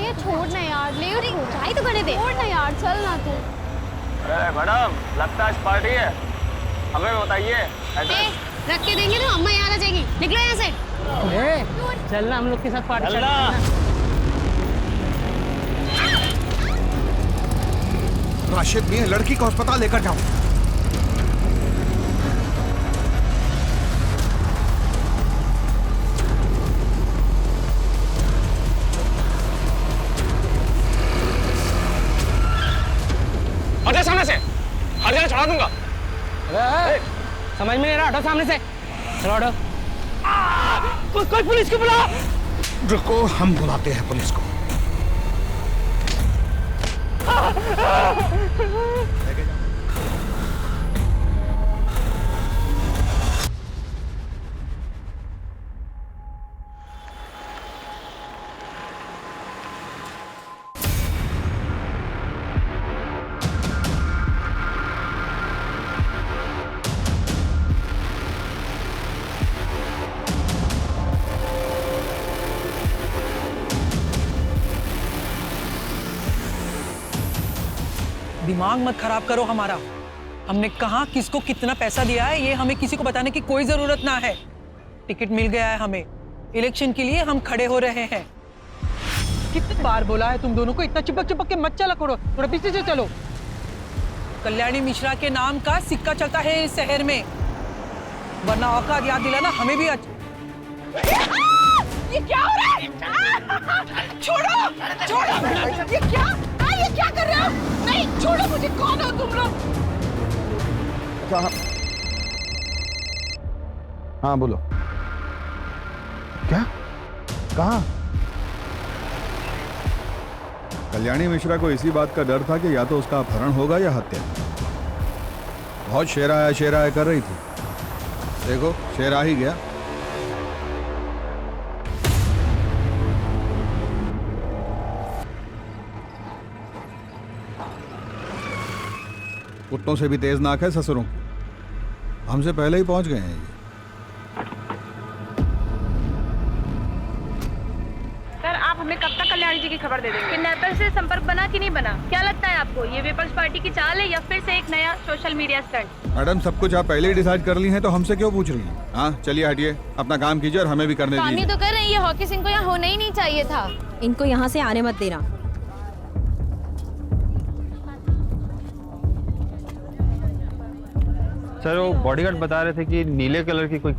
ये छोड़ ना यार, ले ट्राई तो करने दे। छोड़ ना यार, चल ना तू। अरे मैडम, लगता है आज पार्टी है, हमें बताइए। रख के देंगे तो अम्मा यहाँ आ जाएगी। निकलो यहाँ से। चलना हम लोग के साथ पार्टी चलना। राशिद मियां, लड़की को अस्पताल लेकर जाओ। हटे सामने से, हर जगह चढ़ा दूंगा। समझ में नहीं रहा, हटो सामने से। चलो हटो। कोई पुलिस को बुला। रुको, हम बुलाते हैं पुलिस को। दिमाग मत खराब करो हमारा। हमने कहा किसको कितना पैसा दिया है ये हमें किसी को बताने की कोई जरूरत ना है। टिकट मिल गया है हमें, इलेक्शन के लिए हम खड़े हो रहे हैं। कितनी बार बोला है तुम दोनों को इतना चिपक चिपक के मत चला करो, थोड़ा पीछे से चलो। कल्याणी मिश्रा के नाम का सिक्का चलता है इस शहर में, वरना औकात याद दिलाना हमें भी ये क्या हो रहा है? छोड़ो, छोड़ो। ये क्या कर रहे हो? नहीं, छोड़ो मुझे। कौन हो तुम लोग? हाँ बोलो। क्या? कहाँ? कल्याणी मिश्रा को इसी बात का डर था कि या तो उसका अपहरण होगा या हत्या। बहुत शेरा कर रही थी, देखो शेर आ ही गया। कुत्तों से भी तेज नाक है ससुरों, हमसे पहले ही पहुंच गए हैं ये। सर, आप हमें कब तक कल्याणी जी की खबर दे देंगे? किडनैपर से संपर्क बना कि नहीं बना? क्या लगता है आपको, ये विपक्ष पार्टी की चाल है या फिर से एक नया सोशल मीडिया स्टंट? मैडम, सब कुछ आप पहले ही डिसाइड कर ली हैं तो हमसे क्यों पूछ रही हैं? हाँ चलिए हटिए, अपना काम कीजिए और हमें भी करने काम ही दीजिए। तो कर रही है। हॉकी सिंह को यहाँ होना ही नहीं चाहिए था। इनको यहाँ से आने मत देना। सर, वो बॉडीगार्ड बता रहे थे कि नीले कलर की कोई।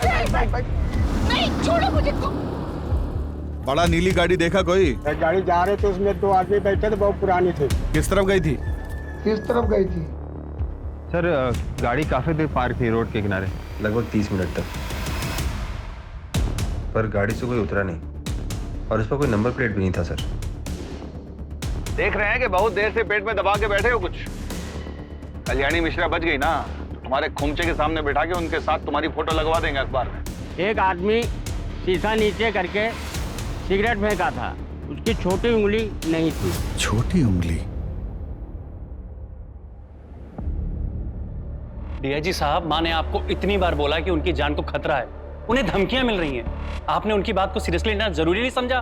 नहीं, छोड़ो मुझे। बड़ा नीली गाड़ी देखा कोई? गाड़ी जा रहे थे, उसमें 2 आदमी बैठे थे, बहुत पुरानी थी। किस तरफ गई थी? किस तरफ गई थी? सर, गाड़ी काफी देर पार्क थी रोड के किनारे, लगभग 30 मिनट तक, पर गाड़ी से कोई उतरा नहीं और उस पर कोई नंबर प्लेट भी नहीं था। सर, देख रहे हैं कि बहुत देर से पेट में दबा के बैठे हो कुछ। कल्याणी मिश्रा बच गई ना, तुम्हारे खुमचे के सामने बैठा के उनके साथ तुम्हारी फोटो लगवा देंगे अखबार में। एक आदमी शीशा नीचे करके सिगरेट फेंका था, उसकी छोटी उंगली नहीं थी। छोटी उंगली? डीआईजी साहब, माँ ने आपको इतनी बार बोला कि उनकी जान को खतरा है, उन्हें धमकियां मिल रही हैं। आपने उनकी बात को सीरियसली लेना जरूरी नहीं समझा?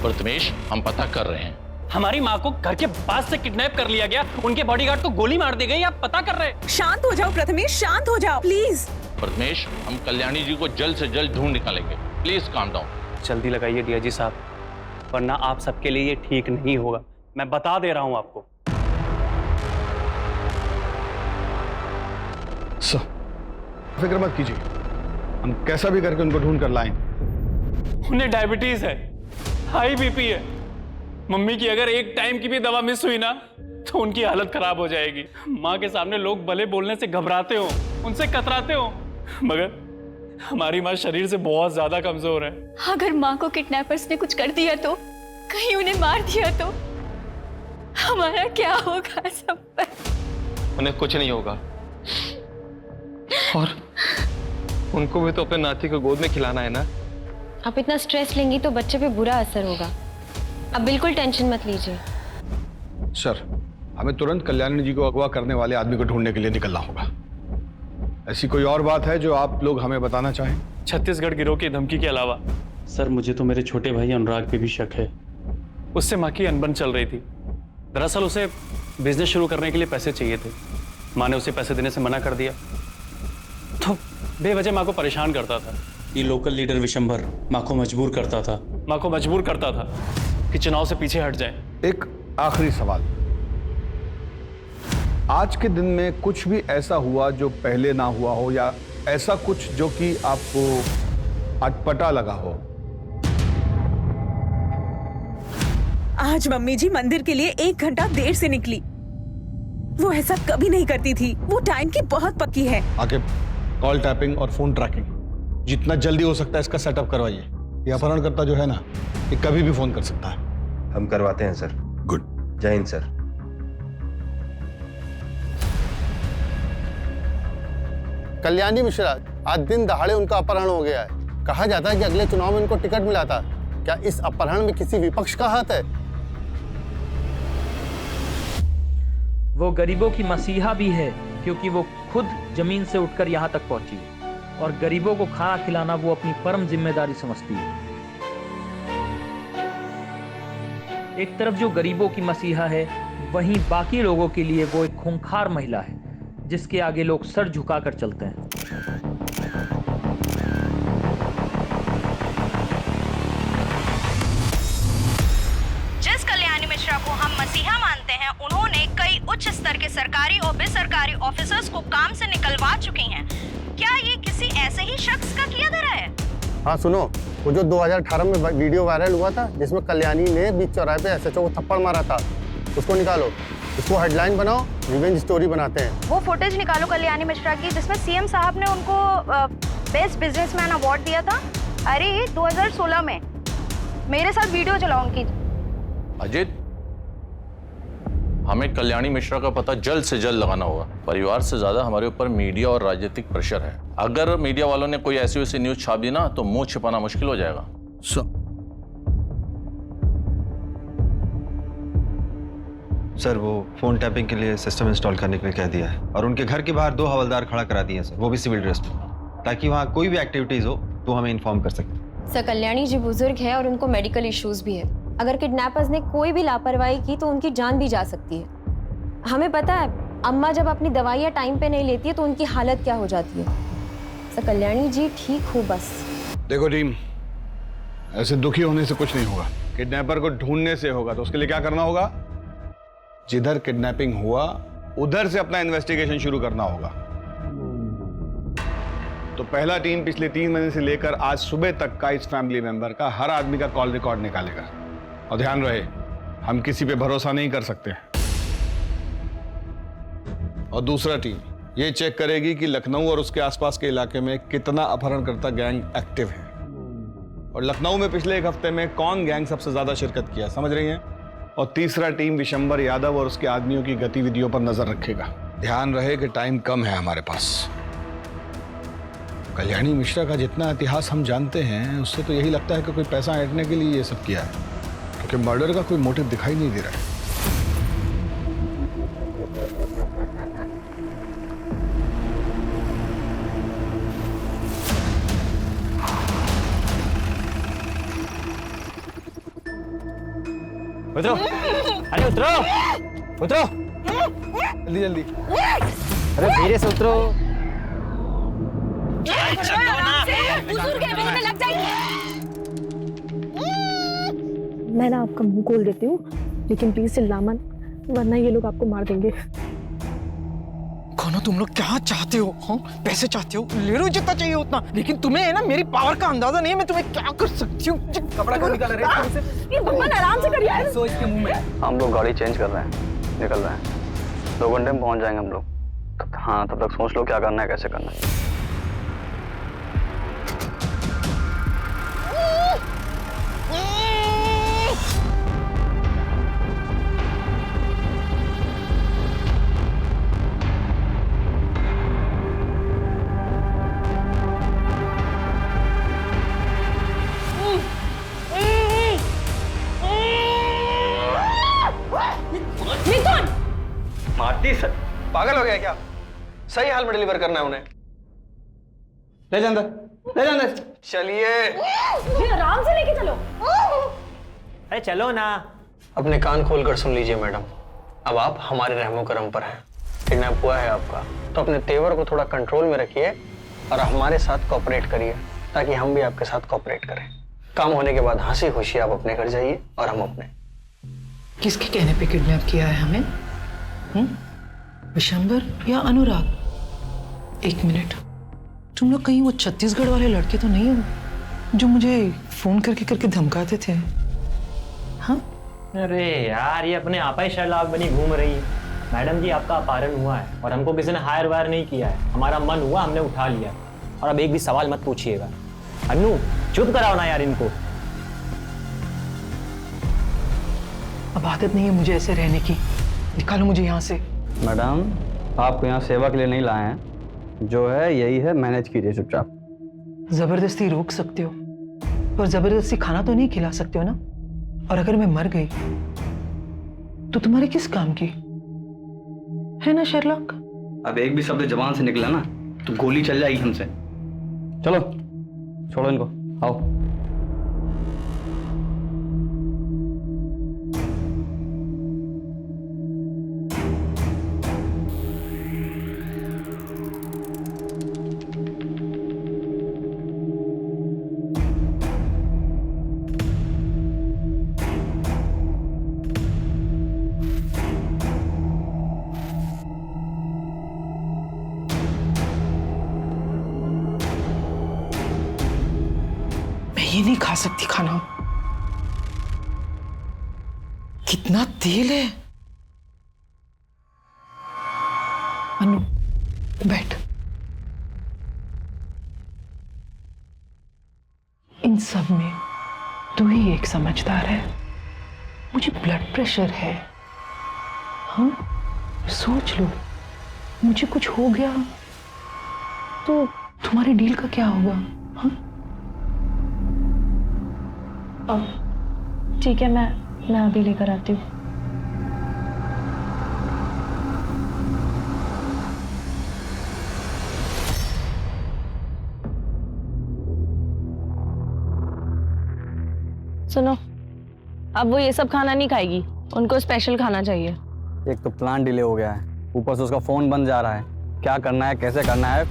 प्रथमेश, हम पता कर रहे हैं। हमारी माँ को घर के पास से किडनैप कर लिया गया, उनके बॉडीगार्ड को गोली मार दी गई, आप पता कर रहे हैं? शांत हो जाओ प्रथमेश, शांत हो जाओ प्लीज। प्रथमेश, हम कल्याणी जी को जल्द से जल्द ढूंढ निकालेंगे, प्लीज काम डाउन। जल्दी लगाइए डीआईजी साहब, वरना आप सबके लिए ये ठीक नहीं होगा, मैं बता दे रहा हूं आपको। सर, फिक्र मत कीजिए, हम कैसा भी करके उनको ढूंढ कर लाएंगे। उन्हें डायबिटीज है, हाई बीपी है। मम्मी की अगर एक टाइम की भी दवा मिस हुई ना तो उनकी हालत खराब हो जाएगी। माँ के सामने लोग भले बोलने से घबराते हो, उनसे कतराते हो, मगर हमारी माँ शरीर से बहुत ज्यादा कमजोर है। अगर माँ को किडनैपर्स ने कुछ कर दिया तो, कहीं उन्हें मार दिया तो हमारा क्या होगा सब पर? उन्हें कुछ नहीं होगा और उनको भी तो अपने नाती को गोद में खिलाना है ना। आप इतना स्ट्रेस लेंगी तो बच्चे पे बुरा असर होगा। अब बिल्कुल टेंशन मत लीजिए। सर, हमें तुरंत कल्याणी जी को अगवा करने वाले आदमी को ढूंढने के लिए निकलना होगा। ऐसी कोई और बात है जो आप लोग हमें बताना चाहें? छत्तीसगढ़ गिरोह की धमकी के अलावा सर, मुझे तो मेरे छोटे भाई अनुराग पे भी शक है। उससे माँ की अनबन चल रही थी। दरअसल उसे बिजनेस शुरू करने के लिए पैसे चाहिए थे। माँ ने उसे पैसे देने से मना कर दिया, तो बेवजह माँ को परेशान करता था। ये लोकल लीडर विशंभर माँ को मजबूर करता था कि चुनाव से पीछे हट जाए। एक आखिरी सवाल, आज के दिन में कुछ भी ऐसा हुआ जो पहले ना हुआ हो, या ऐसा कुछ जो कि आपको अटपटा लगा हो? आज मम्मी जी मंदिर के लिए 1 घंटा देर से निकली। वो ऐसा कभी नहीं करती थी, वो टाइम की बहुत पक्की है। आगे कॉल टैपिंग और फोन ट्रैकिंग जितना जल्दी हो सकता है इसका सेटअप करवाइए। ये अपहरणकर्ता जो है ना, ये कभी भी फोन कर सकता है। हम करवाते हैं सर। गुड। जय हिंद सर। कल्याणी मिश्रा, आज दिन दहाड़े उनका अपहरण हो गया है। कहा जाता है कि अगले चुनाव में उनको टिकट मिला था। क्या इस अपहरण में किसी विपक्ष का हाथ है? वो गरीबों की मसीहा भी है, क्योंकि वो खुद जमीन से उठकर यहाँ तक पहुंची और गरीबों को खाना खिलाना वो अपनी परम जिम्मेदारी समझती है। एक तरफ जो गरीबों की मसीहा है, वहीं बाकी लोगों के लिए वो एक खूंखार महिला है, जिसके आगे लोग सर झुकाकर चलते हैं। जिस कल्याणी मिश्रा को हम मसीहा मानते हैं, उन्होंने कई उच्च स्तर के सरकारी और बेसरकारी ऑफिसर्स को काम से निकलवा चुकी हैं। क्या ये किसी ऐसे ही शख्स का किया धरा है? हाँ सुनो, वो जो 2018 में वीडियो वायरल हुआ था जिसमें कल्याणी ने बीच चौराहे पे एसएचओ को थप्पड़ मारा था, उसको निकालो, उसको हेडलाइन बनाओ, रिवेंज स्टोरी बनाते हैं। वो फुटेज निकालो कल्याणी मिश्रा की, जिसमें सीएम साहब ने उनको बेस्ट बिजनेसमैन अवार्ड दिया था। अरे 2016 में मेरे साथ वीडियो चलाओ उनकी। अजित, हमें कल्याणी मिश्रा का पता जल्द से जल्द लगाना होगा। परिवार से ज्यादा हमारे ऊपर मीडिया और राजनीतिक प्रेशर है। अगर मीडिया वालों ने कोई ऐसी वैसी न्यूज छाप दी ना, तो मुंह छिपाना मुश्किल हो जाएगा। सर, वो फोन टैपिंग के लिए सिस्टम इंस्टॉल करने के लिए कह दिया है और उनके घर के बाहर 2 हवलदार खड़ा करा दिए हैं सर, वो भी सिविल ड्रेस में, ताकि वहाँ कोई भी एक्टिविटीज हो तो हमें इन्फॉर्म कर सकते। सर, कल्याणी जी बुजुर्ग है और उनको मेडिकल इश्यूज भी है। अगर किडनैपर्स ने कोई भी लापरवाही की तो उनकी जान भी जा सकती है। हमें पता है अम्मा जब अपनी दवाइयाँ टाइम पे नहीं लेती है तो उनकी हालत क्या हो जाती है। सर, कल्याणी जी ठीक हो बस। देखो टीम, ऐसे दुखी होने से कुछ नहीं होगा। किडनैपर को ढूंढने से होगा। तो उसके लिए क्या करना होगा? जिधर किडनैपिंग हुआ उधर से अपना इन्वेस्टिगेशन शुरू करना होगा। तो पहला टीम पिछले 3 महीने से लेकर आज सुबह तक का इस फैमिली मेंबर का हर आदमी का कॉल रिकॉर्ड निकालेगा। और ध्यान रहे, हम किसी पे भरोसा नहीं कर सकते। और दूसरा टीम ये चेक करेगी कि लखनऊ और उसके आसपास के इलाके में कितना अपहरणकर्ता गैंग एक्टिव है, और लखनऊ में पिछले 1 हफ्ते में कौन गैंग सबसे ज्यादा शिरकत किया, समझ रही हैं? और तीसरा टीम विशंबर यादव और उसके आदमियों की गतिविधियों पर नजर रखेगा। ध्यान रहे कि टाइम कम है हमारे पास। कल्याणी मिश्रा का जितना इतिहास हम जानते हैं, उससे तो यही लगता है कि कोई पैसा ऐंठने के लिए ये सब किया है, क्योंकि मर्डर का कोई मोटिव दिखाई नहीं दे रहा है। उतरो, अरे उतरो, उतरो, जल्दी जल्दी, अरे धीरे से उतरो। मैं ना आपका मुंह खोल देती हूँ, लेकिन प्लीज चिल्ला मत, वरना ये लोग आपको मार देंगे। कौनो, तुम लोग क्या चाहते हो? हाँ, पैसे चाहते हो? ले लो जितना चाहिए उतना, लेकिन तुम्हें है ना मेरी पावर का अंदाजा नहीं है, मैं तुम्हें क्या कर सकती हूँ। कपड़ा क्यों निकाल रहे हैं? ये भगवान आराम से करिए यार। सो इसके मुंह में। हम लोग गाड़ी चेंज कर रहे हैं, निकल रहे हैं। 2 घंटे में पहुंच जाएंगे हम लोग। हाँ, तब तक सोच लो क्या करना है, कैसे करना है। मारती सर, पागल हो गया क्या? सही हाल में डिलीवर करना है उन्हें। ले जा अंदर, ले जा अंदर। चलिए आराम से लेके चलो। अरे चलो ना, अपने कान खोलकर सुन लीजिए मैडम, अब आप हमारे रहमो करम पर हैं। किडनैप हुआ है आपका, तो अपने तेवर को थोड़ा कंट्रोल में रखिए और हमारे साथ कोऑपरेट करिए, ताकि हम भी आपके साथ कोऑपरेट करें। काम होने के बाद हंसी खुशी आप अपने घर जाइए और हम अपने। किसके कहने पे किडनैप किया है हमें? विशंबर या अनुराग? एक मिनट, तुम लोग कहीं वो छत्तीसगढ़ वाले लड़के तो नहीं हो जो मुझे फोन करके धमकाते थे? हाँ? अरे यार, ये अपने आपा ही शर्लाक बनी घूम रही है। मैडम जी, आपका अपहरण हुआ है और हमको किसी ने हायर वायर नहीं किया है। हमारा मन हुआ, हमने उठा लिया। और अब एक भी सवाल मत पूछिएगा। अन्नू, चुप कराओ ना यार इनको। अब आदत नहीं है मुझे ऐसे रहने की, निकालो मुझे यहाँ से। मैडम, आपको यहाँ सेवा के लिए नहीं लाए हैं, जो है यही है, मैनेज कीजिए चुपचाप। जबरदस्ती रोक सकते हो, पर जबरदस्ती खाना तो नहीं खिला सकते हो ना। और अगर मैं मर गई तो तुम्हारे किस काम की है ना शेरलॉक? अब एक भी शब्द जबान से निकला ना तो गोली चल जाएगी हमसे। चलो छोड़ो इनको, आओ। ये नहीं खा सकती खाना, कितना तेल है। अनु, बैठ। इन सब में तू ही एक समझदार है। मुझे ब्लड प्रेशर है। हाँ, सोच लो, मुझे कुछ हो गया तो तुम्हारी डील का क्या होगा? हाँ, ठीक है, मैं अभी लेकर आती हूँ। सुनो, अब वो ये सब खाना नहीं खाएगी, उनको स्पेशल खाना चाहिए। एक तो प्लान डिले हो गया है, ऊपर से उसका फोन बंद जा रहा है। क्या करना है, कैसे करना है,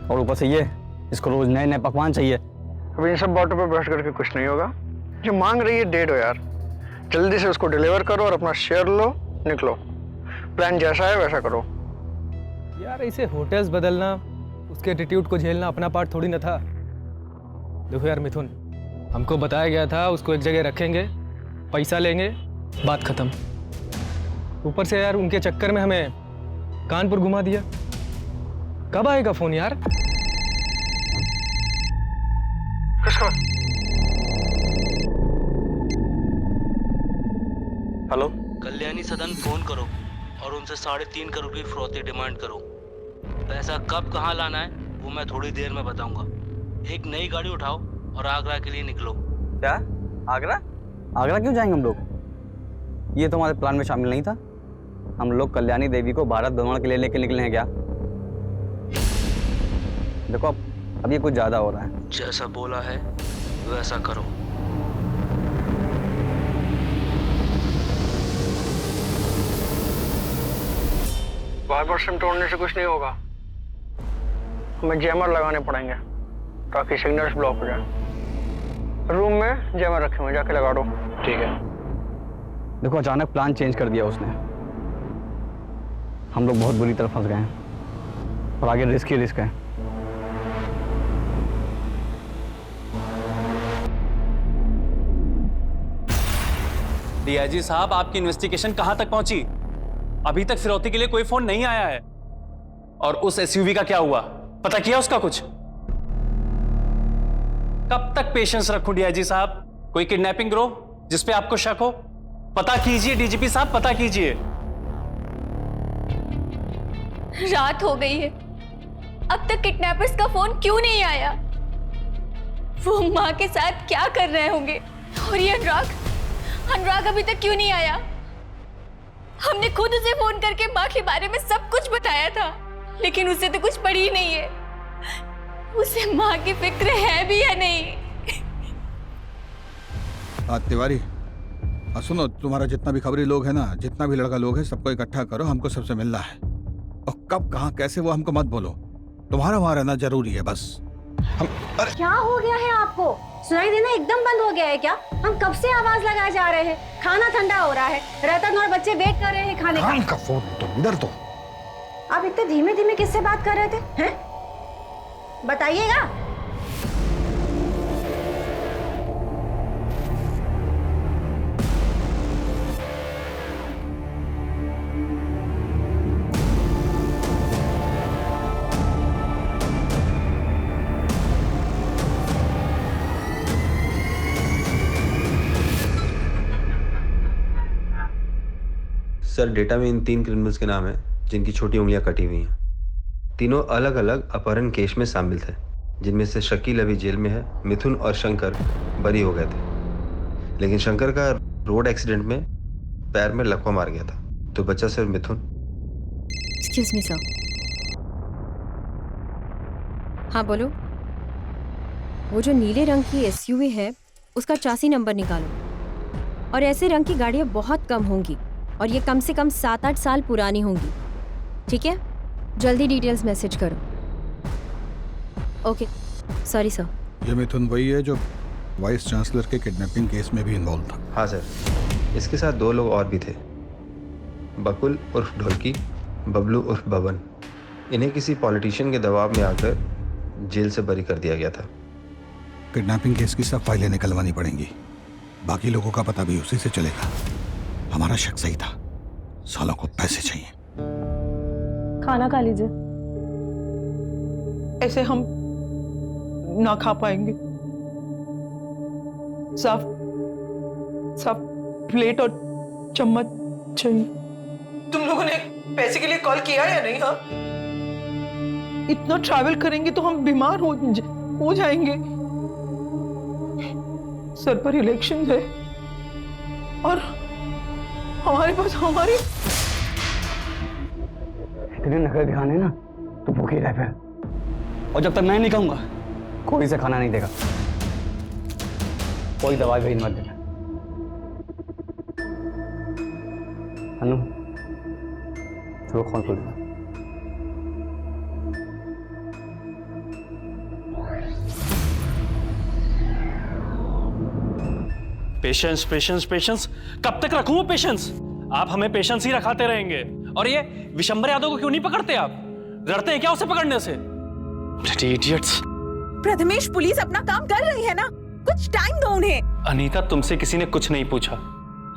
और ऊपर से ये इसको रोज नए नए पकवान चाहिए। अब इन सब बातों पे बहस करके कुछ नहीं होगा। जो मांग रही है दे दो यार, जल्दी से उसको डिलीवर करो और अपना शेयर लो, निकलो। प्लान जैसा है वैसा करो। यार इसे होटल्स बदलना, उसके एटीट्यूड को झेलना अपना पार्ट थोड़ी ना था। देखो यार मिथुन, हमको बताया गया था उसको एक जगह रखेंगे, पैसा लेंगे, बात खत्म। ऊपर से यार उनके चक्कर में हमें कानपुर घुमा दिया। कब आएगा फोन यार? किसका? हेलो, कल्याणी सदन फोन करो और उनसे 3.5 करोड़ की फिरौती डिमांड करो। पैसा कब कहाँ लाना है वो मैं थोड़ी देर में बताऊंगा। एक नई गाड़ी उठाओ और आगरा के लिए निकलो। क्या? आगरा? आगरा क्यों जाएंगे हम लोग? ये तो हमारे प्लान में शामिल नहीं था। हम लोग कल्याणी देवी को भारत भ्रमण के लिए लेके निकले हैं क्या? देखो अब ये कुछ ज्यादा हो रहा है। जैसा बोला है वैसा करो। बार-बार सिम तोड़ने से कुछ नहीं होगा, हमें जैमर लगाने पड़ेंगे ताकि सिग्नल्स ब्लॉक हो जाए। रूम में जैमर रखे हुए, जाके लगा दो। ठीक है। देखो अचानक प्लान चेंज कर दिया उसने, हम लोग बहुत बुरी तरह फंस गए हैं और आगे रिस्क ही रिस्क है। डीआईजी साहब, आपकी इन्वेस्टिगेशन कहां तक पहुंची? अभी तक फिरौती के लिए कोई फोन नहीं आया है। और उस एसयूवी का क्या हुआ, पता किया उसका कुछ? कब तक पेशेंस रखूं डीआईजी साहब? कोई किडनैपिंग ग्रोह जिसपे आपको शक हो? पता कीजिए डीजीपी साहब, पता कीजिए। रात हो गई है, अब तक किडनैपर्स का फोन क्यों नहीं आया? वो माँ के साथ क्या कर रहे होंगे? और ये अनुराग अभी तक क्यों नहीं आया? हमने खुद उसे फोन करके माँ के बारे में सब कुछ बताया था, लेकिन उसे तो कुछ पड़ी ही नहीं है। उसे माँ की फिक्र है भी या नहीं? तिवारी, सुनो, तुम्हारा जितना भी खबरी लोग है ना, जितना भी लड़का लोग है, सबको इकट्ठा करो, हमको सबसे मिलना है। और कब कहाँ कैसे वो हमको मत बोलो, तुम्हारा वहां रहना जरूरी है बस। हम क्या हो गया है आपको? सुनाई देना एकदम बंद हो गया है क्या? हम कब से आवाज लगाए जा रहे हैं, खाना ठंडा हो रहा है, रतन और बच्चे वेट कर रहे हैं खाने का। फोन तो इधर तो। आप इतने धीमे धीमे किससे बात कर रहे थे हैं? बताइएगा। सर, डेटा में इन 3 क्रिमिनल्स के नाम है जिनकी छोटी उंगलियां कटी हुई हैं। तीनों अलग अलग अपहरण केस में शामिल थे, जिनमें से शकील अभी जेल में है, मिथुन और शंकर बरी हो गए थे। लेकिन शंकर का रोड एक्सीडेंट में पैर में लकवा मार गया था, तो बचा सिर्फ मिथुन। Excuse me sir. हाँ बोलो। वो जो नीले रंग की एसयूवी है उसका चासी नंबर निकालो। और ऐसे रंग की गाड़ियाँ बहुत कम होंगी और ये कम से कम 7-8 साल पुरानी होंगी। ठीक है, जल्दी डिटेल्स मैसेज करो। Okay, sorry sir. ये मिथुन वही है जो वाइस चांसलर के किडनैपिंग केस में भी इन्वॉल्व था? हाँ सर, इसके साथ 2 लोग और भी थे, बकुल उर्फ ढोलकी, बबलू उर्फ बबन। इन्हें किसी पॉलिटिशियन के दबाव में आकर जेल से बरी कर दिया गया था। किडनैपिंग केस की सब फाइलें निकलवानी पड़ेंगी, बाकी लोगों का पता भी उसी से चलेगा। हमारा शक सही था, सालों को पैसे चाहिए। खाना खा लीजिए। ऐसे हम ना खा पाएंगे। साफ साफ प्लेट और चम्मच चाहिए। तुम लोगों ने पैसे के लिए कॉल किया या नहीं? हाँ, इतना ट्रैवल करेंगे तो हम बीमार हो जाएंगे। सर पर इलेक्शन है और हमारे पास हमारी इतने नखरे दिखाने ना तो भूखी रह फिर। और जब तक मैं नहीं कहूंगा कोई से खाना नहीं देगा। कोई दवाई भी मत देना। अनु, चलो कौन खोल देना। पेशेंस पेशेंस पेशेंस, कब तक रखूं पेशेंस? आप हमें पेशेंस ही रखाते रहेंगे। और ये विशंबर यादव को क्यों नहीं पकड़ते आप? डरते हैं क्या उसे पकड़ने से? इडियट्स। प्रथमेश, पुलिस अपना काम कर रही है ना, कुछ टाइम दो उन्हें। अनीता, तुमसे किसी ने कुछ नहीं पूछा।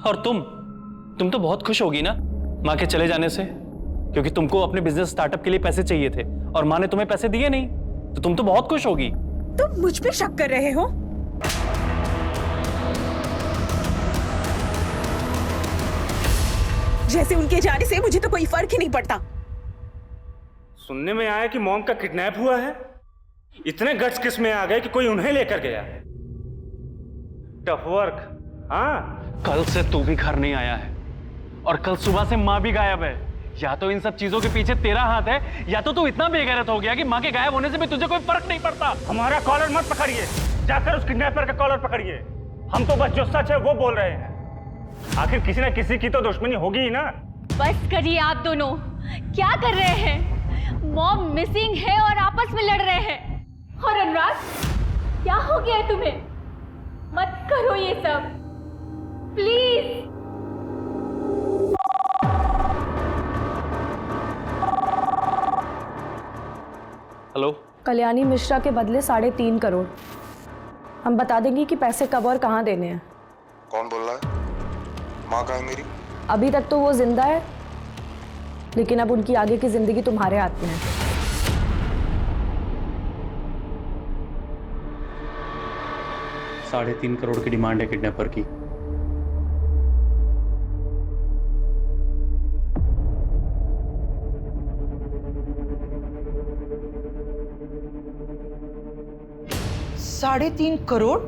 और तुम तो बहुत खुश होगी ना माँ के चले जाने से, क्योंकि तुमको अपने बिजनेस स्टार्टअप के लिए पैसे चाहिए थे और माँ ने तुम्हें पैसे दिए नहीं, तो तुम तो बहुत खुश होगी। तुम मुझ पे शक कर रहे हो? जैसे उनके जाने से मुझे तो कोई फर्क ही नहीं पड़ता। सुनने में आया कि मॉम का किडनैप हुआ है। इतने गट्स किस में आ गए कि कोई उन्हें लेकर गया। Tough work. हाँ, कल से तू भी घर नहीं आया है और कल सुबह से माँ भी गायब है। या तो इन सब चीजों के पीछे तेरा हाथ है, या तो तू इतना बेगैरत हो गया कि माँ के गायब होने से भी तुझे कोई फर्क नहीं पड़ता। हमारा कॉलर मत पकड़िए, जाकर उस किडनैपर का कॉलर पकड़िए। हम तो बस जो सच है वो बोल रहे हैं। आखिर किसी ना किसी की तो दुश्मनी होगी ही ना। बस करिए आप दोनों, क्या कर रहे हैं? मॉम मिसिंग है और आपस में लड़ रहे हैं। और अनुराग, क्या हो गया है तुम्हें? मत करो ये सब, प्लीज। हेलो, कल्याणी मिश्रा के बदले 3.5 करोड़। हम बता देंगे कि पैसे कब और कहाँ देने हैं। कौन बोल रहा है? माँ कहाँ है मेरी? अभी तक तो वो जिंदा है, लेकिन अब उनकी आगे की जिंदगी तुम्हारे हाथ में है। $3.5 करोड़ की डिमांड है किडनैपर की। $3.5 करोड़?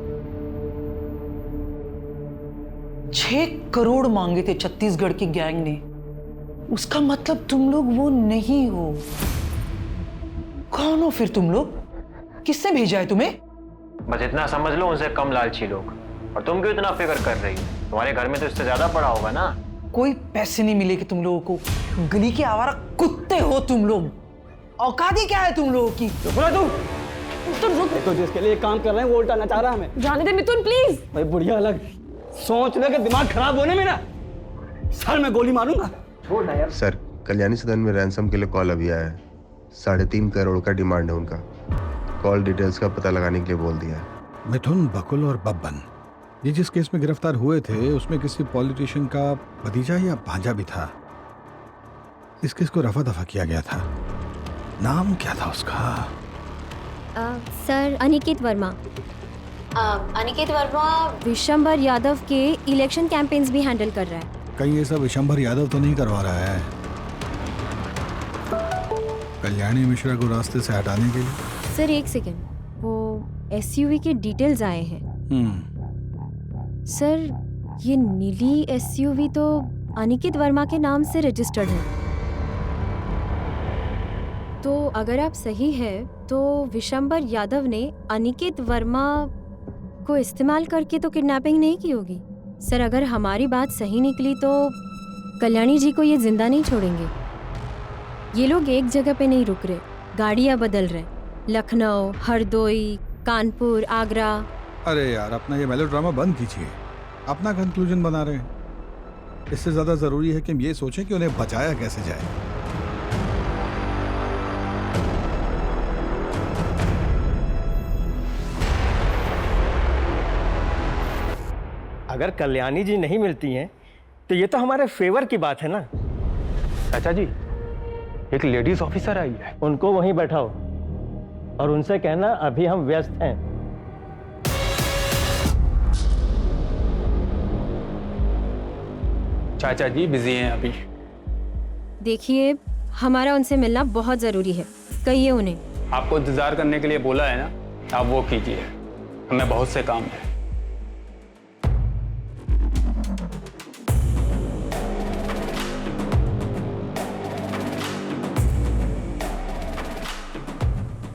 6 करोड़ मांगे थे छत्तीसगढ़ की गैंग ने। उसका मतलब तुम लोग वो नहीं हो। कौन हो फिर तुम लोग? किसने भेजा है तुम्हें? बस इतना समझ लो, उनसे कम लालची लोग। और तुम क्यों इतना फिक्र कर रही हो? तुम्हारे घर में तो इससे ज्यादा पड़ा होगा ना। कोई पैसे नहीं मिलेगे तुम लोगों को, गली के आवारा कुत्ते हो तुम लोग। औकात ही क्या है तुम लोगों की? तो जिसके लिए काम कर रहे हैं वो उल्टा नचा रहा हमें। जाने दे मिथुन प्लीज। भाई बुढ़िया अलग सोचने के दिमाग खराब होने में ना सर में गोली मारूंगा। छोड़ ना यार। सर, कल्याणी सदन में रैंसम के लिए कॉल अभी आया है। 3.5 करोड़ का डिमांड है उनका। कॉल डिटेल्स का पता लगाने के लिए बोल दिया है। मिथुन, बकुल और बब्बन, ये जिस केस में गिरफ्तार हुए थे उसमें किसी पॉलिटिशियन का भतीजा या भांजा भी था। इस केस को रफा दफा किया गया था। नाम क्या था उसका? सर अनिकेत वर्मा। अनिकेत वर्मा विशंबर यादव के इलेक्शन कैंपेन्स भी हैंडल कर रहा है। कहीं ये सब विशंबर यादव तो नहीं करवा रहा है कल्याणी मिश्रा को रास्ते से हटाने के लिए? सर एक सेकेंड, वो एसयूवी के डिटेल्स आए हैं। सर ये नीली एसयूवी तो अनिकेत वर्मा के नाम से रजिस्टर्ड है। तो अगर आप सही है तो विशंबर यादव ने अनिकेत वर्मा को इस्तेमाल करके तो किडनैपिंग नहीं की होगी। सर अगर हमारी बात सही निकली तो कल्याणी जी को ये जिंदा नहीं छोड़ेंगे। ये लोग एक जगह पे नहीं रुक रहे, गाड़ियाँ बदल रहे। लखनऊ, हरदोई, कानपुर, आगरा। अरे यार, अपना ये मेलोड्रामा बंद कीजिए। अपना कंक्लूजन बना रहे हैं। इससे ज्यादा जरूरी है कि हम ये सोचें कि उन्हें बचाया कैसे जाए। अगर कल्याणी जी नहीं मिलती हैं तो ये तो हमारे फेवर की बात है ना। चाचा जी, एक लेडीज ऑफिसर आई है, उनको वहीं बैठाओ और उनसे कहना अभी हम व्यस्त हैं। चाचा जी बिजी हैं अभी। देखिए हमारा उनसे मिलना बहुत जरूरी है, कहिए उन्हें। आपको इंतजार करने के लिए बोला है ना, आप वो कीजिए, हमें बहुत से काम है।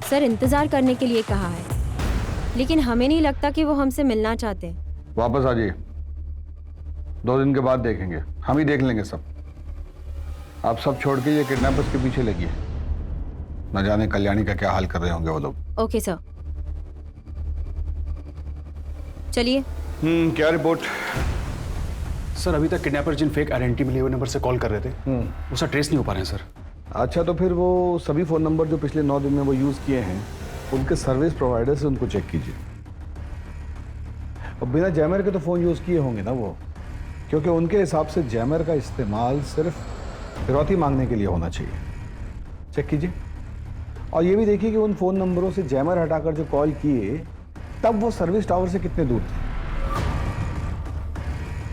सर इंतजार करने के लिए कहा है, लेकिन हमें नहीं लगता कि वो हमसे मिलना चाहते हैं। वापस आ जाइए, 2 दिन के बाद देखेंगे, हम ही देख लेंगे सब। आप सब छोड़ के ये किडनैपर्स के पीछे लगिए। न जाने कल्याणी का क्या हाल कर रहे होंगे वो लोग। ओके सर, चलिए। क्या रिपोर्ट? सर अभी तक किडनैपर जिन फेक आइडेंटिटी मिले हुए नंबर से कॉल कर रहे थे वो सर ट्रेस नहीं हो पा रहे हैं सर। अच्छा, तो फिर वो सभी फ़ोन नंबर जो पिछले 9 दिन में वो यूज़ किए हैं उनके सर्विस प्रोवाइडर से उनको चेक कीजिए। और बिना जैमर के तो फ़ोन यूज़ किए होंगे ना वो, क्योंकि उनके हिसाब से जैमर का इस्तेमाल सिर्फ फिरौती मांगने के लिए होना चाहिए। चेक कीजिए। और ये भी देखिए कि उन फ़ोन नंबरों से जैमर हटाकर जो कॉल किए तब वो सर्विस टावर से कितने दूर थे।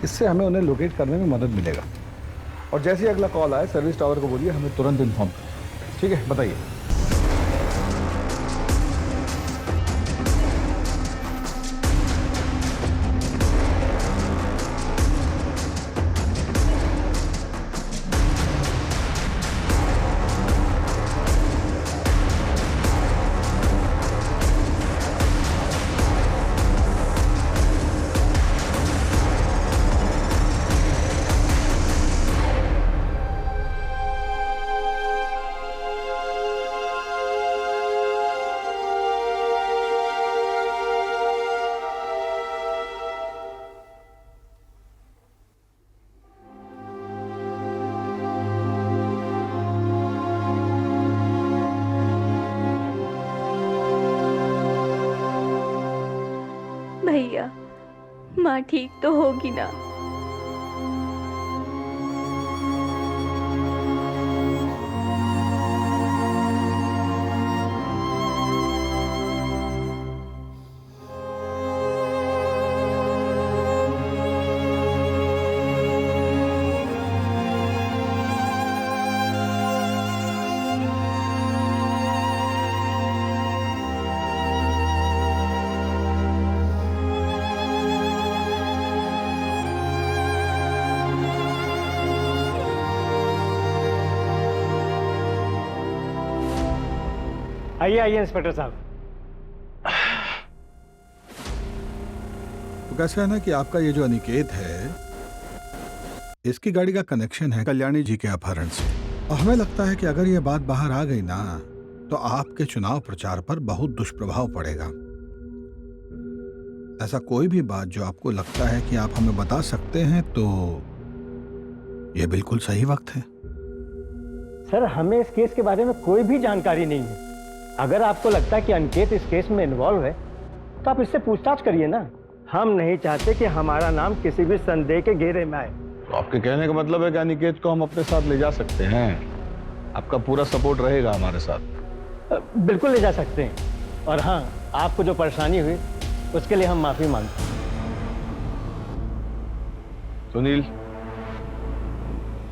इससे हमें उन्हें लोकेट करने में मदद मिलेगा। और जैसे ही अगला कॉल आए सर्विस टावर को बोलिए हमें तुरंत इन्फॉर्म करें। ठीक है, बताइए। भैया, माँ ठीक तो होगी ना? आइए आइए इंस्पेक्टर साहब। तो कैसा है ना कि आपका ये जो अनिकेत है, इसकी गाड़ी का कनेक्शन है कल्याणी जी के अपहरण से, और हमें लगता है कि अगर ये बात बाहर आ गई ना तो आपके चुनाव प्रचार पर बहुत दुष्प्रभाव पड़ेगा। ऐसा कोई भी बात जो आपको लगता है कि आप हमें बता सकते हैं तो ये बिल्कुल सही वक्त है। सर, हमें इस केस के बारे में कोई भी जानकारी नहीं है। अगर आपको लगता है कि अनिकेत इस केस में इन्वॉल्व है तो आप इससे पूछताछ करिए ना। हम नहीं चाहते कि हमारा नाम किसी भी संदेह के घेरे में आए। तो आपके कहने का मतलब है कि अनिकेत को हम अपने साथ ले जा सकते हैं? आपका पूरा सपोर्ट रहेगा हमारे साथ? बिल्कुल ले जा सकते हैं। और हाँ, आपको जो परेशानी हुई उसके लिए हम माफी मांगते हैं। सुनील,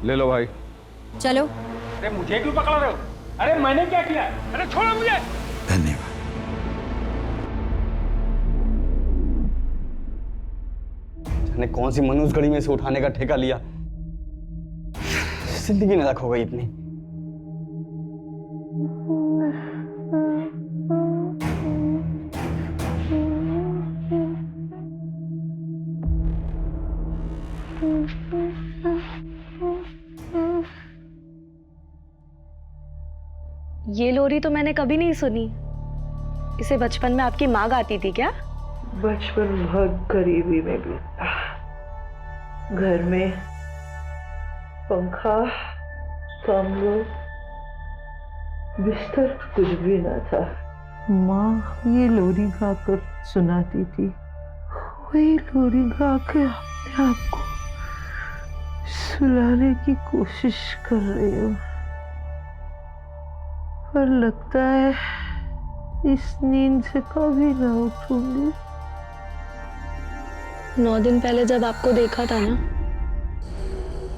ले लो भाई। चलो। अरे मुझे क्यों पकड़ रहे हो? अरे मैंने क्या किया? अरे छोड़ो मुझे। धन्यवाद। जाने कौन सी मनुष्य घड़ी में से उठाने का ठेका लिया। जिंदगी नरक हो गई इतनी। ये लोरी तो मैंने कभी नहीं सुनी। इसे बचपन में आपकी माँ गाती थी क्या? बचपन बहुत गरीबी में बीता। घर में पंखा, कमरा, बिस्तर कुछ भी न था। माँ ये लोरी गाकर सुनाती थी। वही लोरी गाकर अपने आप को सुलाने की कोशिश कर रही हूँ, पर लगता है इस नींद से कभी ना उठूंगी। 9 दिन पहले जब आपको देखा था ना,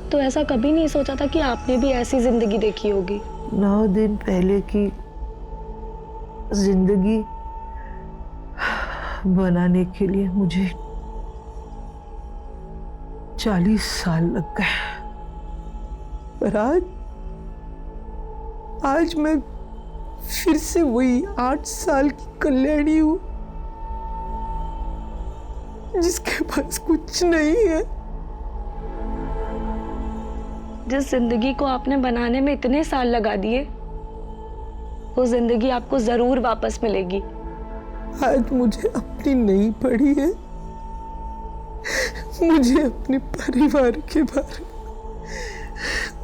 तो ऐसा कभी नहीं सोचा था कि आपने भी ऐसी जिंदगी देखी होगी। 9 दिन पहले की जिंदगी बनाने के लिए मुझे 40 साल लग गए, पर आज मैं फिर से वही 8 साल की कल्याणी हूं, जिसके पास कुछ नहीं है। जिस जिंदगी को आपने बनाने में इतने साल लगा दिए, वो जिंदगी आपको जरूर वापस मिलेगी। आज मुझे अपनी नहीं पड़ी है। मुझे अपने परिवार के बारे में,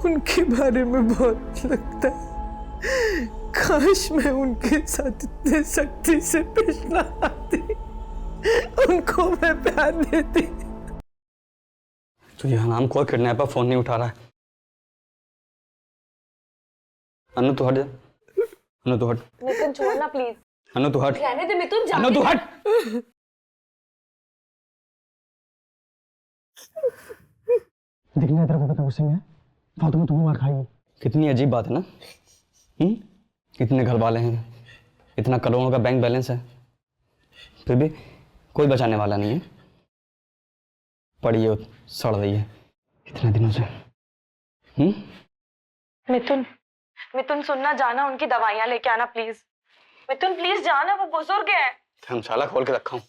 उनके बारे में बहुत लगता है। काश मैं उनके साथ इतने सख्ती से पेश न आती, उनको मैं प्यार देती। तो यह नाम कोई किडनैपर फोन नहीं उठा रहा है। अनु तू हट जा। अनु तू हट। मिथुन छोड़ना प्लीज। अनु तू हट। रहने दे मिथुन, जाने अनु तू दे। हट। दिखने तेरे को पता गुस्से में है, फालतू में तुम्हें मार खाएगी। कितनी अजीब बात है ना। इतने घर वाले हैं, इतना करोड़ों का बैंक बैलेंस है, फिर भी कोई बचाने वाला नहीं है। पड़ी है, सड़ रही है इतने दिनों से। मिथुन सुनना, जाना, उनकी दवाइयां लेके आना प्लीज। मिथुन प्लीज जाना, वो बुजुर्ग है। धर्मशाला खोल के रखा हूं।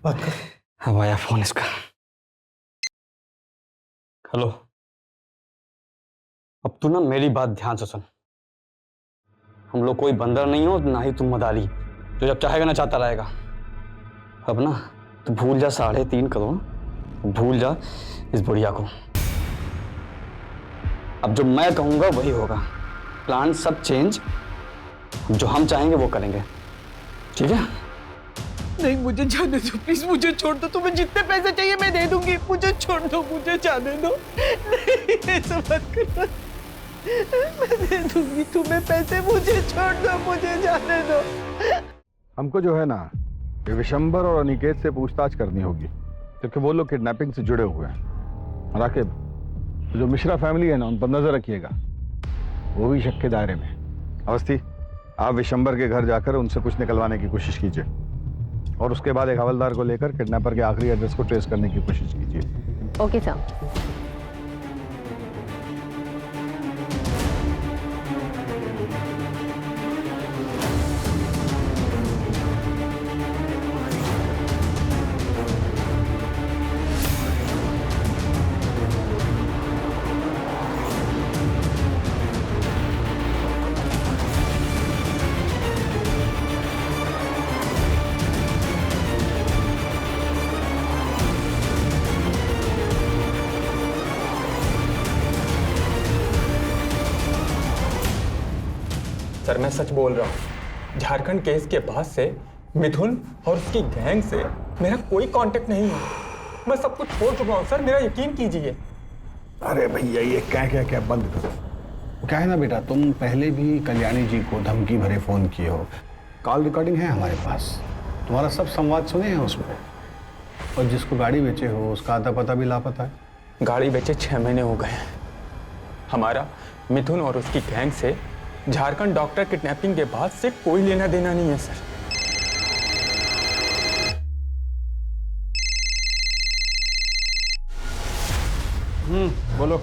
अब आया फोन इसका। हेलो, अब तू ना मेरी बात ध्यान से सुन। हम लोग कोई बंदर नहीं हो, ना ही तुम मदारी जो जब चाहेगा ना चाहता रहेगा। अब ना तू भूल जा 3.5 करोड़, भूल जा इस बुढ़िया को। अब जो मैं कहूंगा वही होगा। प्लान सब चेंज, जो हम चाहेंगे वो करेंगे, ठीक है? नहीं, मुझे जाने दो प्लीज, मुझे छोड़ दो। तुम्हें जितने पैसे चाहिए मैं दे दूंगी, मुझे छोड़ दो, मुझे जाने दो। नहीं, ऐसा मत करो, मैं दे दूंगी तुम्हें पैसे, मुझे छोड़ दो, मुझे जाने दो। हमको जो है ना, ये विशंबर और अनिकेत से पूछताछ करनी होगी, क्योंकि वो लोग किडनैपिंग से जुड़े हुए हैं। राकिब, जो मिश्रा फैमिली है ना, उन पर नजर रखिएगा, वो भी शक के दायरे में। अवस्थी, आप विशंबर के घर जाकर उनसे कुछ निकलवाने की कोशिश कीजिए, और उसके बाद एक हवलदार को लेकर किडनैपर के आखिरी एड्रेस को ट्रेस करने की कोशिश कीजिए। Okay sir. सर मैं सच बोल रहा हूँ। झारखंड केस के बाद से मिथुन और उसकी गैंग से मेरा कोई कांटेक्ट नहीं है। मैं सब कुछ छोड़ चुका हूँ सर, मेरा यकीन कीजिए। अरे भैया ये क्या बंद करो। क्या है ना बेटा, तुम पहले भी कल्याणी जी को धमकी भरे फोन किए हो। कॉल रिकॉर्डिंग है हमारे पास, तुम्हारा सब संवाद सुने हैं उसमें। और जिसको गाड़ी बेचे हो उसका आता पता भी लापता है। गाड़ी बेचे 6 महीने हो गए हैं। हमारा मिथुन और उसकी गैंग से झारखंड डॉक्टर किडनैपिंग के बाद से कोई लेना देना नहीं है सर। बोलो।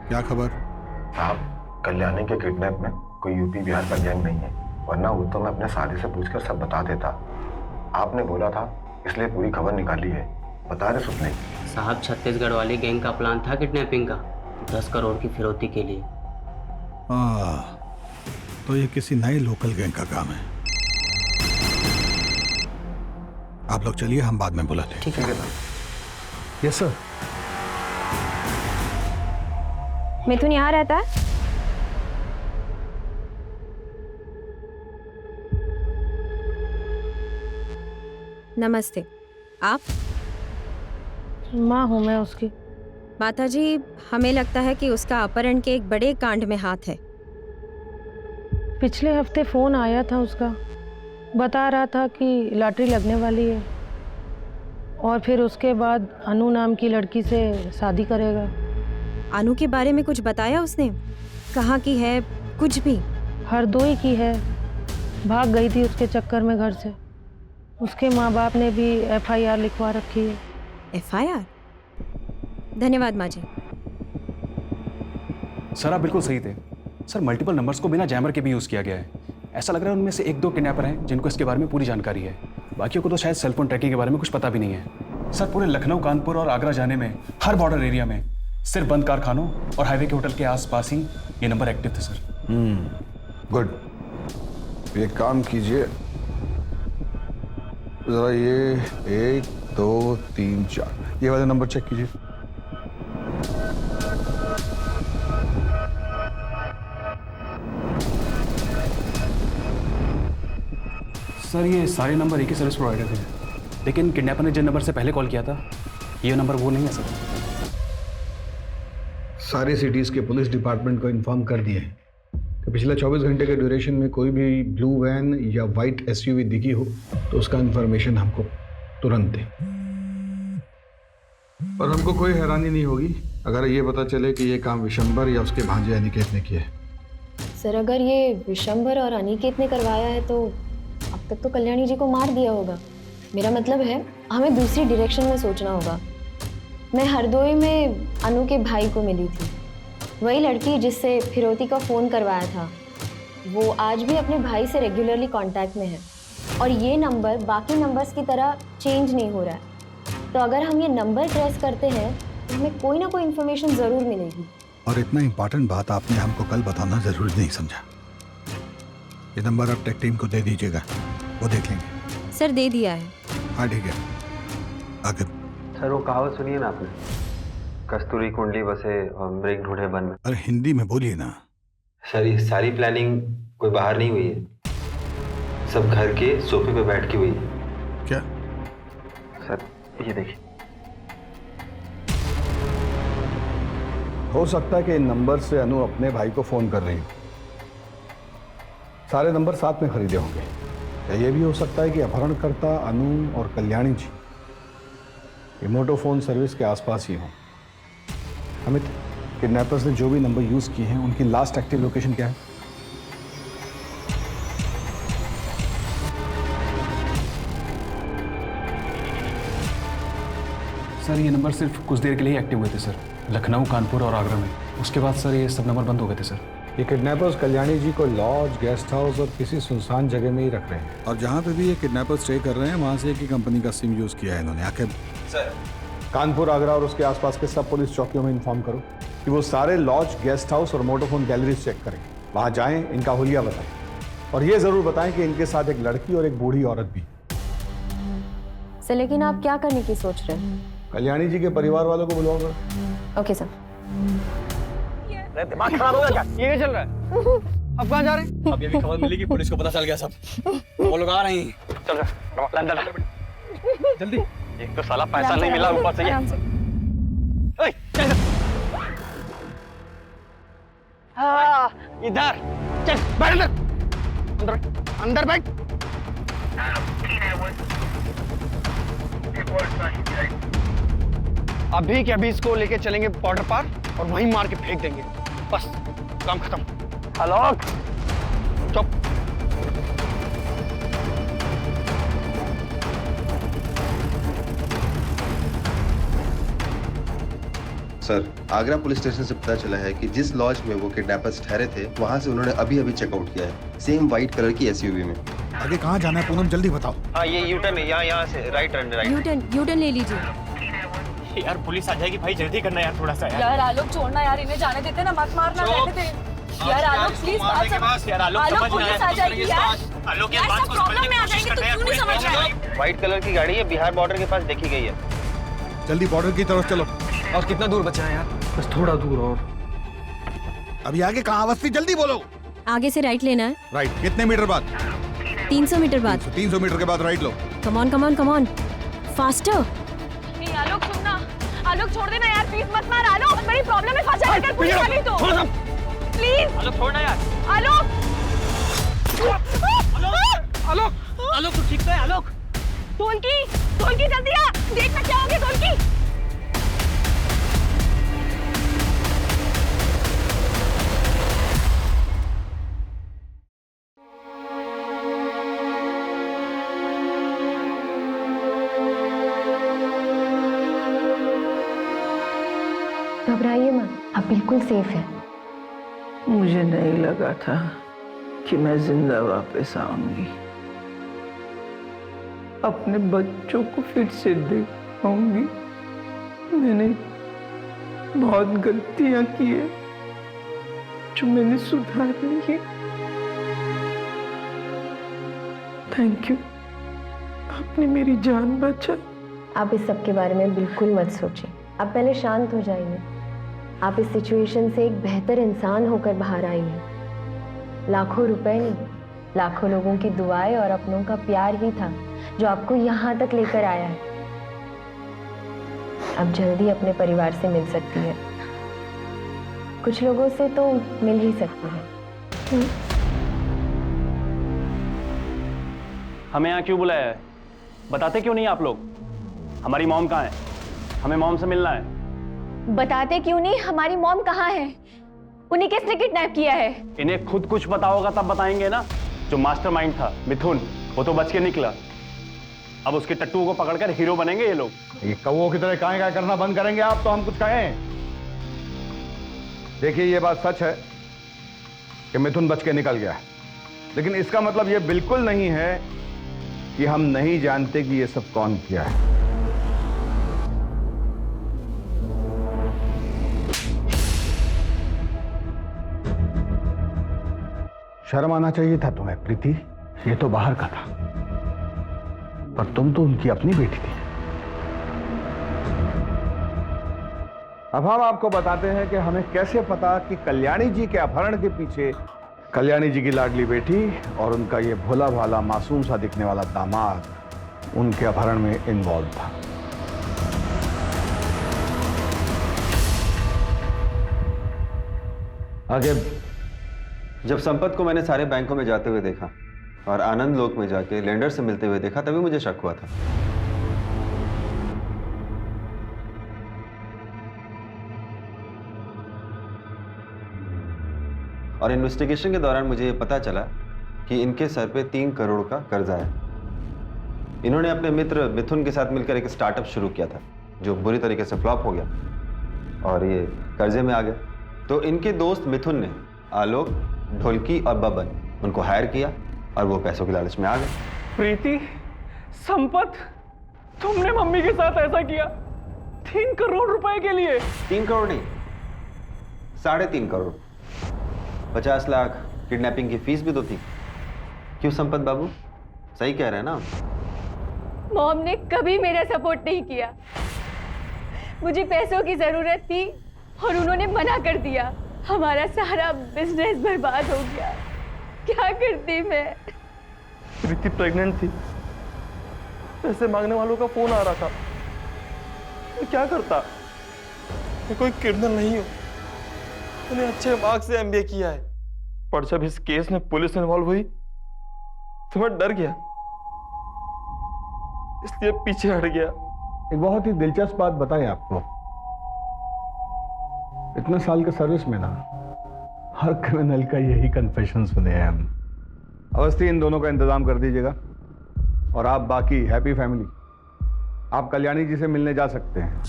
क्या खबर? साहब, कल्याणी के किडनैप में कोई यूपी बिहार का गैंग नहीं है, वरना वो तो मैं अपने साथी से पूछकर सब बता देता। आपने बोला था इसलिए पूरी खबर निकाली है। बता रहे सुपने। साहब, छत्तीसगढ़ वाली गैंग का प्लान था किडनैपिंग का, 10 करोड़ की फिरौती के लिए। तो ये किसी नए लोकल गैंग का काम है। आप लोग चलिए, हम बाद में बुलाते हैं। ठीक है। Yes sir. मिथुन यहाँ रहता है? नमस्ते, आप? माँ हूँ मैं उसकी। माता जी, हमें लगता है कि उसका अपहरण के एक बड़े कांड में हाथ है। पिछले हफ्ते फोन आया था उसका, बता रहा था कि लॉटरी लगने वाली है और फिर उसके बाद अनु नाम की लड़की से शादी करेगा। अनु के बारे में कुछ बताया उसने? कहाँ की है? कुछ भी? हरदोई की है, भाग गई थी उसके चक्कर में घर से। उसके माँ बाप ने भी FIR लिखवा रखी है। FIR? धन्यवाद माँ जी। सर आप बिल्कुल सही थे सर, मल्टीपल नंबर्स को बिना जैमर के भी यूज़ किया गया है। ऐसा लग रहा है उनमें से 1-2 किडनैपर हैं जिनको इसके बारे में पूरी जानकारी है, बाकियों को तो शायद सेलफोन ट्रैकिंग के बारे में कुछ पता भी नहीं है। सर पूरे लखनऊ, कानपुर और आगरा जाने में हर बॉर्डर एरिया में सिर्फ बंद कारखानों और हाईवे के होटल के आसपास ही ये नंबर एक्टिव थे सर। गुड। एक काम कीजिए, जरा ये 1, 2, 3, 4 ये वाले नंबर चेक कीजिए। सर ये सारे नंबर एक ही सर्विस प्रोवाइडर थे, लेकिन किडनैपर ने जिन नंबर से पहले कॉल किया था ये नंबर वो नहीं है सर। सारे सिटीज़ के पुलिस डिपार्टमेंट को इन्फॉर्म कर दिए कि पिछले 24 घंटे के ड्यूरेशन में कोई भी ब्लू वैन या वाइट SUV दिखी हो तो उसका इन्फॉर्मेशन हमको तुरंत दें। और हमको कोई हैरानी नहीं होगी अगर ये पता चले कि ये काम विशंबर या उसके भांजे अनिकेत ने किया है। सर, अगर ये विशंबर और अनिकेत ने करवाया है तो अब तक तो कल्याणी जी को मार दिया होगा। मेरा मतलब है हमें दूसरी डायरेक्शन में सोचना होगा। मैं हरदोई में अनु के भाई को मिली थी, वही लड़की जिससे फिरौती का फ़ोन करवाया था। वो आज भी अपने भाई से रेगुलरली कांटेक्ट में है और ये नंबर बाकी नंबर्स की तरह चेंज नहीं हो रहा है। तो अगर हम ये नंबर ट्रेस करते हैं तो हमें कोई ना कोई इन्फॉर्मेशन ज़रूर मिलेगी। और इतना इम्पोर्टेंट बात आपने हमको कल बताना जरूरी नहीं समझा। ये नंबर आप टेक टीम को दे दीजिएगा, वो देख लेंगे। सर दे दिया है। हाँ ठीक है, आगे। सर वो कहावत सुनिए ना आपने, कस्तूरी कुंडली बसे और मृग ढूंढे वन में। अरे हिंदी में बोलिए ना। सर ये सारी प्लानिंग कोई बाहर नहीं हुई है, सब घर के सोफे पे बैठ के हुई है। क्या? सर ये देखिए। हो सकता है कि इन नंबर से अनु अपने भाई को फोन कर रही हो। सारे नंबर साथ में खरीदे होंगे। या ये भी हो सकता है कि अपहरणकर्ता अनु और कल्याणी जी रिमोटो फोन सर्विस के आसपास ही हों। अमित, किडनैपर्स ने जो भी नंबर यूज किए हैं उनकी लास्ट एक्टिव लोकेशन क्या है? सर ये नंबर सिर्फ कुछ देर के लिए एक्टिव हुए थे सर, लखनऊ, कानपुर और आगरा में। उसके बाद सर ये सब नंबर बंद हो गए थे सर। ये किडनैपर्स कल्याणी जी को लॉज, गेस्ट हाउस और किसी सुनसान जगह में ही रख रहे हैं। और जहाँ पे भी ये किडनैपर्स स्टे कर रहे हैं वहाँ से एक ही कंपनी का सिम यूज़ किया है इन्होंने। आखिर सर कानपुर, आगरा और उसके आसपास के सब पुलिस चौकियों में इन्फॉर्म करो कि वो सारे लॉज, गेस्ट हाउस और मोटोफोन गैलरीज चेक करें। वहां जाएं, इनका हुलिया बताएं और ये जरूर बताएं कि इनके साथ एक लड़की और एक बूढ़ी औरत भी। सर लेकिन आप क्या करने की सोच रहे हैं? कल्याणी जी के परिवार वालों को बुलवाओ करो। Okay sir. दिमाग खराब हो गया क्या? ये क्या चल रहा है? अब कहाँ जा रहे हैं? अब ये भी खबर मिली कि पुलिस को पता चल गया सब, वो लोग आ रहे हैं। चल रहा अंदर जल्दी। एक तो साला पैसा नहीं मिला, ऊपर से ये। हाँ, इधर चल, बैठ अंदर, अंदर बैठ। अभी के अभी इसको लेके चलेंगे बॉर्डर पार और वहीं मार के फेंक देंगे, बस काम खत्म। आलोक चुप। सर, आगरा पुलिस स्टेशन से पता चला है कि जिस लॉज में वो किडनैपर्स ठहरे थे वहां से उन्होंने अभी अभी चेकआउट किया है, सेम व्हाइट कलर की एसयूवी में। आगे कहाँ जाना है पूनम, जल्दी बताओ। हाँ, ये यूटर्न है, यहाँ से राइट राइट। यूटर्न ले लीजिए। यार पुलिस आ जाएगी भाई, जल्दी करना यार थोड़ा सा। यार आलोक छोड़ना यार, इन्हें जाने देते ना, मत मारना, रहने दे यार। आलोक प्लीज बात समझ। यार आलोक पुलिस आ जाएगी यार। आलोक यार सब प्रॉब्लम में आ जाएंगे, तू क्यों नहीं समझ रहा है? व्हाइट कलर की गाड़ी है, बिहार बॉर्डर के पास देखी गई है। जल्दी बॉर्डर की तरफ चलो। और कितना दूर बचा है यार? बस थोड़ा दूर और। अभी आगे कहाँ अवस्थी, जल्दी बोलो। आगे से राइट लेना है। राइट कितने मीटर बाद? 300 मीटर बाद। 300 मीटर के बाद right low. Come on come on come on, faster. नहीं आलोक सुनना, आलोक छोड़ देना यार, प्लीज मत मार आलोक, बड़ी प्रॉब्लम में फंस जाएगा अगर पुलिस आ गई तो। प्लीज आलोक छोड़ना यार। आलोक आलोक आलोक तू ठीक तो है? आलोक ढोलकी जल्दी आ, देखना क्या हो गया ढोलकी। घबराइए मत, आप बिल्कुल सेफ हैं। मुझे नहीं लगा था कि मैं जिंदा वापस आऊंगी, अपने बच्चों को फिर से देख पाऊंगी। मैंने बहुत गलतियां की है जो मैंने सुधार ली है। थैंक यू, आपने मेरी जान बचाई। आप इस सब के बारे में बिल्कुल मत सोचिए, आप पहले शांत हो जाइए। आप इस सिचुएशन से एक बेहतर इंसान होकर बाहर आई हैं। लाखों रुपए नहीं, लाखों लोगों की दुआएं और अपनों का प्यार ही था जो आपको यहाँ तक लेकर आया है। अब जल्दी अपने परिवार से मिल सकती है, कुछ लोगों से तो मिल ही सकती है। हमें यहाँ क्यों बुलाया है? बताते क्यों नहीं आप लोग? हमारी मॉम कहाँ है? हमें मॉम से मिलना है। बताते क्यों नहीं हमारी मॉम कहाँ है? उन्हें किसने किडनैप किया है? इन्हें खुद कुछ पता होगा तब बताएंगे ना। जो मास्टरमाइंड था मिथुन, वो तो बच के निकला। अब उसके टट्टू को पकड़कर हीरो बनेंगे ये लोग। ये कौवों की तरह काहे करना बंद करेंगे आप तो हम कुछ कहें। देखिए ये बात सच है कि मिथुन बच के निकल गया, लेकिन इसका मतलब ये बिल्कुल नहीं है कि हम नहीं जानते कि ये सब कौन किया है। शर्म आना चाहिए था तुम्हें प्रीति, ये तो बाहर का था, पर तुम तो उनकी अपनी बेटी थी। अब हम आपको बताते हैं कि हमें कैसे पता कि कल्याणी जी के अपहरण के पीछे कल्याणी जी की लाडली बेटी और उनका ये भोला भाला मासूम सा दिखने वाला दामाद उनके अपहरण में इन्वॉल्व था। आगे जब संपत को मैंने सारे बैंकों में जाते हुए देखा और आनंद लोक में जाके लेंडर से मिलते हुए देखा, तभी मुझे शक हुआ था। और इन्वेस्टिगेशन के दौरान मुझे ये पता चला कि इनके सर पे 3 करोड़ का कर्जा है। इन्होंने अपने मित्र मिथुन के साथ मिलकर एक स्टार्टअप शुरू किया था जो बुरी तरीके से फ्लॉप हो गया और ये कर्जे में आ गया। तो इनके दोस्त मिथुन ने आलोक, ढोलकी और बबन उनको हायर किया और वो पैसों के लालच में आ गए। प्रीति, संपत, तुमने मम्मी के साथ ऐसा किया? 3 करोड़ रुपए के लिए? 3 करोड़ नहीं, 3.5 करोड़। 50 लाख किडनैपिंग की फीस भी तो थी। क्यों संपत बाबू, सही कह रहे हैं ना? मॉम ने कभी मेरा सपोर्ट नहीं किया। मुझे पैसों की जरूरत थी और उन्होंने मना कर दिया। हमारा सारा बिजनेस बर्बाद हो गया। क्या करती मैं? प्रीति प्रेग्नेंट थी, पैसे मांगने वालों का फोन आ रहा था, मैं क्या करता? मैं कोई क्रिमिनल नहीं हूं, मैंने अच्छे मार्क्स से एमबीए किया है, पर जब इस केस में पुलिस इन्वॉल्व हुई तो मैं डर गया, इसलिए पीछे हट गया। एक बहुत ही दिलचस्प बात बताएं आपको, इतने साल के सर्विस में ना हर क्रिमिनल का यही कन्फेशन सुने हैं हम। अवस्थी, इन दोनों का इंतजाम कर दीजिएगा और आप बाकी हैप्पी फैमिली आप कल्याणी जी से मिलने जा सकते हैं।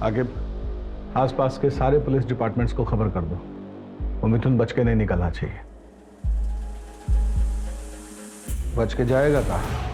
आगे आसपास के सारे पुलिस डिपार्टमेंट्स को खबर कर दो, वो मिथुन बच के नहीं निकलना चाहिए। बच के जाएगा कहाँ?